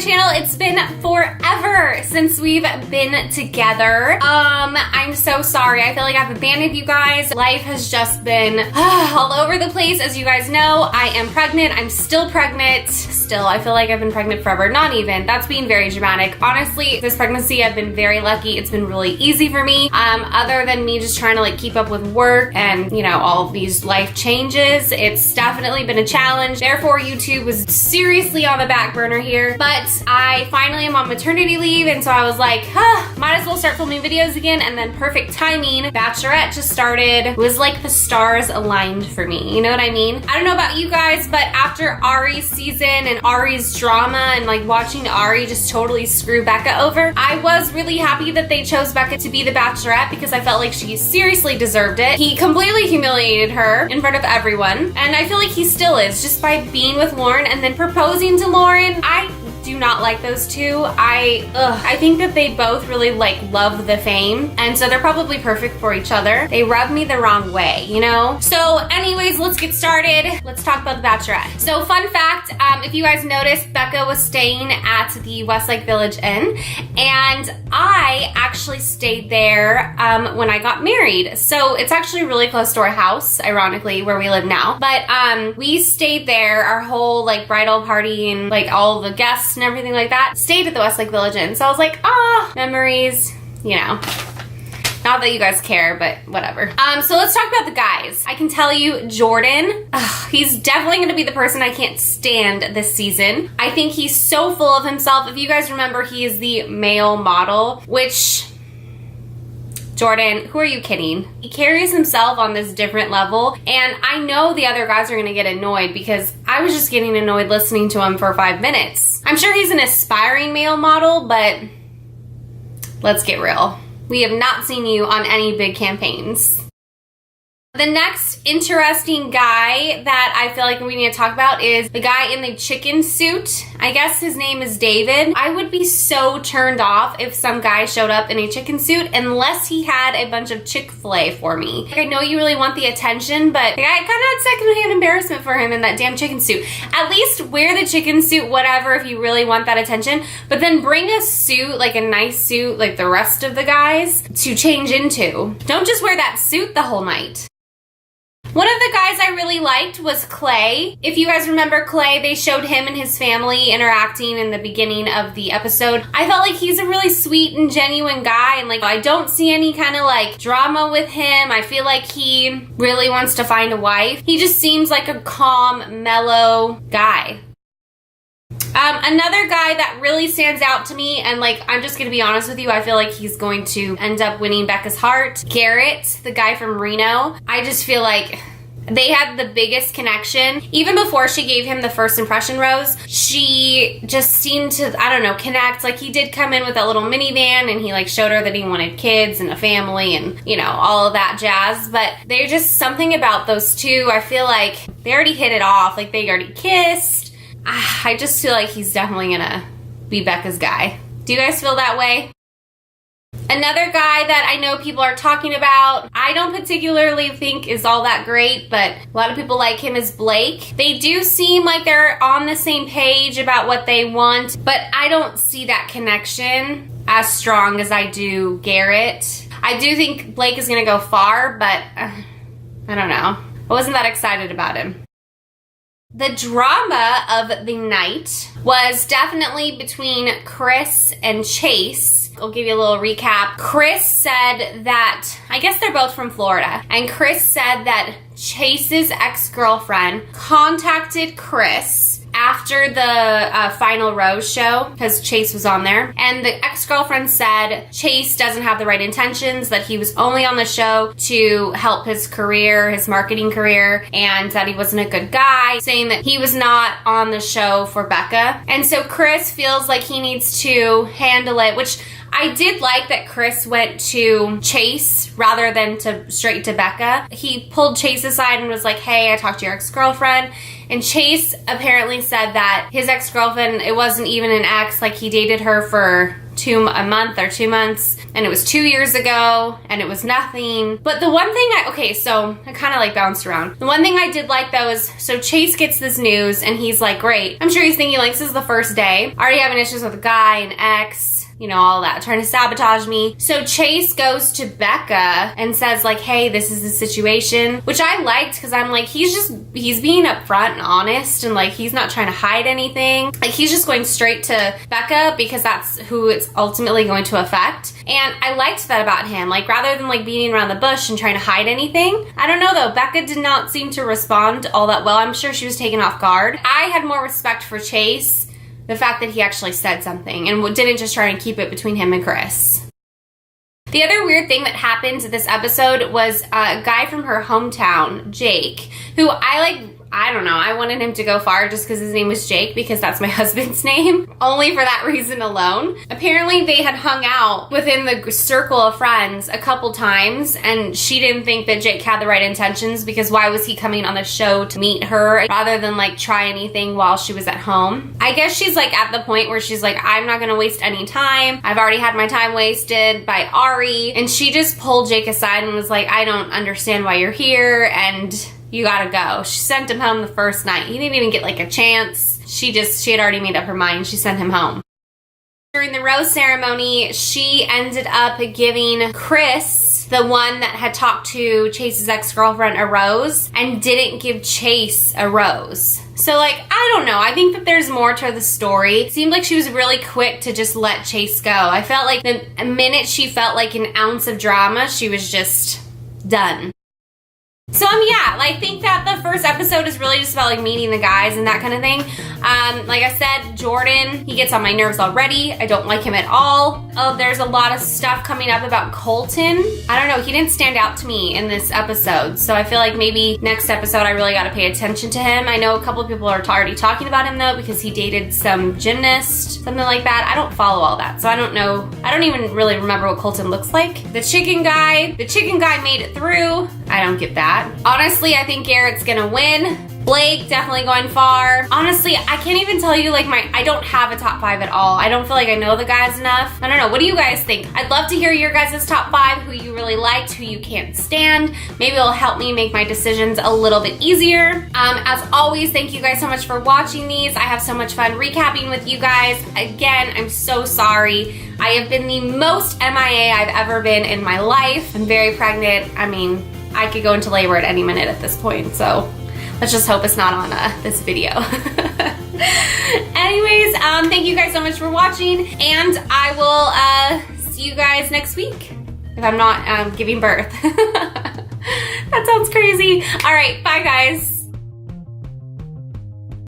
channel. It's been forever since we've been together. I'm so sorry. I feel like I've abandoned you guys. Life has just been all over the place. As you guys know, I am pregnant. I'm still pregnant. Still, I feel like I've been pregnant forever. Not even. That's being very dramatic. Honestly, this pregnancy, I've been very lucky. It's been really easy for me. Other than me just trying to like keep up with work and, you know, all of these life changes, it's definitely been a challenge. Therefore, YouTube was seriously on the back burner here. But I finally am on maternity leave, and so I was like, might as well start filming videos again. And then perfect timing, Bachelorette just started. It was like the stars aligned for me. You know what I mean? I don't know about you guys, but after Arie's season and Arie's drama and like watching Arie just totally screw Becca over, I was really happy that they chose Becca to be the Bachelorette because I felt like she seriously deserved it. He completely humiliated her in front of everyone, and I feel like he still is, just by being with Lauren and then proposing to Lauren. I do not like those two. I think that they both really like love the fame, and so they're probably perfect for each other. They rub me the wrong way, you know? So anyways, let's get started. Let's talk about the Bachelorette. So fun fact, if you guys noticed, Becca was staying at the Westlake Village Inn, and I actually stayed there when I got married. So it's actually really close to our house, ironically, where we live now. But we stayed there, our whole like bridal party and like all the guests and everything like that stayed at the Westlake Village Inn. So I was like, memories, you know. Not that you guys care, but whatever. So let's talk about the guys. I can tell you, Jordan, he's definitely gonna be the person I can't stand this season. I think he's so full of himself. If you guys remember, he is the male model, which, Jordan, who are you kidding? He carries himself on this different level, and I know the other guys are gonna get annoyed because I was just getting annoyed listening to him for 5 minutes. I'm sure he's an aspiring male model, but let's get real. We have not seen you on any big campaigns. The next interesting guy that I feel like we need to talk about is the guy in the chicken suit. I guess his name is David. I would be so turned off if some guy showed up in a chicken suit unless he had a bunch of Chick-fil-A for me. I know you really want the attention, but I kind of had secondhand embarrassment for him in that damn chicken suit. At least wear the chicken suit, whatever, if you really want that attention, but then bring a suit, like a nice suit, like the rest of the guys, to change into. Don't just wear that suit the whole night. One of the guys I really liked was Clay. If you guys remember Clay, they showed him and his family interacting in the beginning of the episode. I felt like he's a really sweet and genuine guy, and like I don't see any kind of like drama with him. I feel like he really wants to find a wife. He just seems like a calm, mellow guy. Another guy that really stands out to me, and like, I'm just gonna be honest with you, I feel like he's going to end up winning Becca's heart. Garrett, the guy from Reno. I just feel like they had the biggest connection. Even before she gave him the first impression rose, she just seemed to, I don't know, connect. Like, he did come in with that little minivan and he like showed her that he wanted kids and a family and, you know, all of that jazz. But there's just something about those two. I feel like they already hit it off. Like, they already kissed. I just feel like he's definitely gonna be Becca's guy. Do you guys feel that way? Another guy that I know people are talking about, I don't particularly think is all that great, but a lot of people like him, is Blake. They do seem like they're on the same page about what they want, but I don't see that connection as strong as I do Garrett. I do think Blake is gonna go far, but I don't know. I wasn't that excited about him. The drama of the night was definitely between Chris and Chase. I'll give you a little recap. Chris said that, I guess they're both from Florida, and Chris said that Chase's ex-girlfriend contacted Chris after the final Rose show, because Chase was on there, and the ex-girlfriend said Chase doesn't have the right intentions, that he was only on the show to help his career, his marketing career, and that he wasn't a good guy, saying that he was not on the show for Becca. And so Chris feels like he needs to handle it, which I did like that Chris went to Chase rather than straight to Becca. He pulled Chase aside and was like, hey, I talked to your ex-girlfriend, And Chase apparently said that his ex-girlfriend, it wasn't even an ex, like he dated her for a month or 2 months, and it was 2 years ago, and it was nothing. But the one thing okay, so I kind of like bounced around. The one thing I did like though is, so Chase gets this news and he's like, great. I'm sure he's thinking like, this is the first day. Already having issues with a guy, an ex, you know, all that, trying to sabotage me. So Chase goes to Becca and says like, hey, this is the situation, which I liked because I'm like, he's being upfront and honest, and like, he's not trying to hide anything. Like, he's just going straight to Becca because that's who it's ultimately going to affect. And I liked that about him. Like, rather than like beating around the bush and trying to hide anything. I don't know though, Becca did not seem to respond all that well. I'm sure she was taken off guard. I had more respect for Chase, the fact that he actually said something and didn't just try and keep it between him and Chris. The other weird thing that happened this episode was a guy from her hometown, Jake, who I don't know, I wanted him to go far just because his name was Jake, because that's my husband's name. Only for that reason alone. Apparently they had hung out within the circle of friends a couple times, and she didn't think that Jake had the right intentions, because why was he coming on the show to meet her rather than like try anything while she was at home? I guess she's like at the point where she's like, I'm not gonna waste any time. I've already had my time wasted by Arie. And she just pulled Jake aside and was like, I don't understand why you're here, and you gotta go. She sent him home the first night. He didn't even get like a chance. She had already made up her mind. She sent him home. During the rose ceremony, she ended up giving Chris, the one that had talked to Chase's ex-girlfriend, a rose, and didn't give Chase a rose. So like, I don't know. I think that there's more to the story. It seemed like she was really quick to just let Chase go. I felt like the minute she felt like an ounce of drama, she was just done. So yeah, I think that the first episode is really just about like meeting the guys and that kind of thing. Like I said, Jordan, he gets on my nerves already. I don't like him at all. Oh, there's a lot of stuff coming up about Colton. I don't know, he didn't stand out to me in this episode. So I feel like maybe next episode I really gotta pay attention to him. I know a couple of people are already talking about him though, because he dated some gymnast, something like that. I don't follow all that, so I don't know. I don't even really remember what Colton looks like. The chicken guy made it through. I don't get that. Honestly, I think Garrett's gonna win. Blake definitely going far. Honestly, I can't even tell you like I don't have a top 5 at all. I don't feel like I know the guys enough. I don't know, what do you guys think? I'd love to hear your guys' top 5, who you really liked, who you can't stand. Maybe it'll help me make my decisions a little bit easier. As always, thank you guys so much for watching these. I have so much fun recapping with you guys. Again, I'm so sorry. I have been the most MIA I've ever been in my life. I'm very pregnant. I mean, I could go into labor at any minute at this point, so let's just hope it's not on this video. Anyways, thank you guys so much for watching, and I will see you guys next week if I'm not giving birth. That sounds crazy. All right, bye guys.